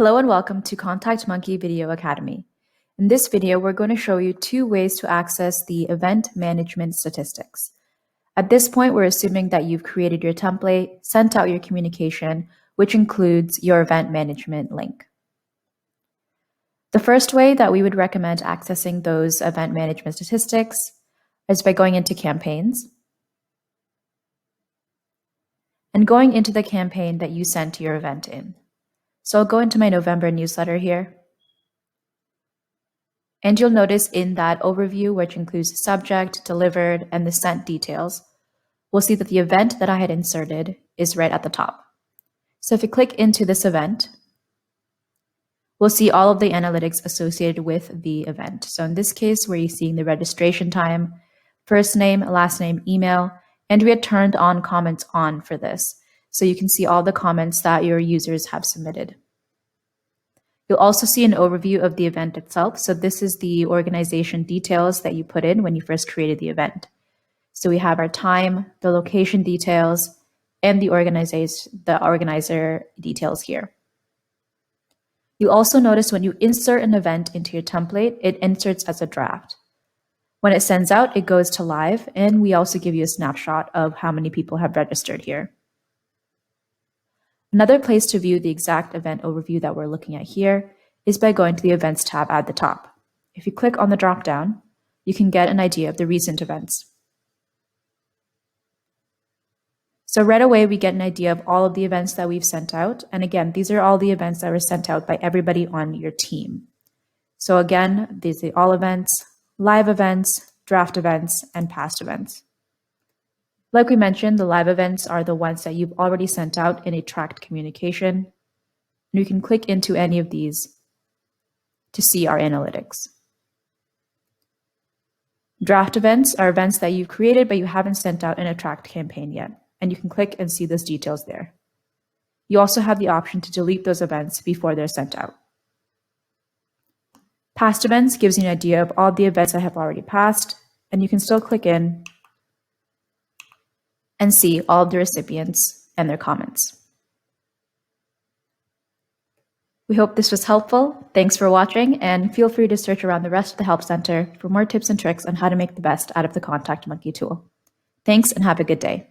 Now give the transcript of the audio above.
Hello and welcome to ContactMonkey Video Academy. In this video, we're going to show you 2 ways to access the event management statistics. At this point, we're assuming that you've created your template, sent out your communication, which includes your event management link. The first way that we would recommend accessing those event management statistics is by going into campaigns and going into the campaign that you sent your event in. So I'll go into my November newsletter here. And you'll notice in that overview, which includes subject, delivered, and the sent details, we'll see that the event that I had inserted is right at the top. So if you click into this event, we'll see all of the analytics associated with the event. So in this case, we're seeing the registration time, first name, last name, email, and we had turned on comments on for this. So you can see all the comments that your users have submitted. You'll also see an overview of the event itself. So this is the organization details that you put in when you first created the event. So we have our time, the location details, and the organizer details here. You'll also notice when you insert an event into your template, it inserts as a draft. When it sends out, it goes to live, and we also give you a snapshot of how many people have registered here. Another place to view the exact event overview that we're looking at here is by going to the Events tab at the top. If you click on the drop-down, you can get an idea of the recent events. So right away, we get an idea of all of the events that we've sent out. And again, these are all the events that were sent out by everybody on your team. So again, these are all events, live events, draft events, and past events. Like we mentioned, the live events are the ones that you've already sent out in a tracked communication. And you can click into any of these to see our analytics. Draft events are events that you've created, but you haven't sent out in a tracked campaign yet. And you can click and see those details there. You also have the option to delete those events before they're sent out. Past events gives you an idea of all the events that have already passed, and you can still click in and see all of the recipients and their comments. We hope this was helpful. Thanks for watching, and feel free to search around the rest of the Help Center for more tips and tricks on how to make the best out of the ContactMonkey tool. Thanks and have a good day.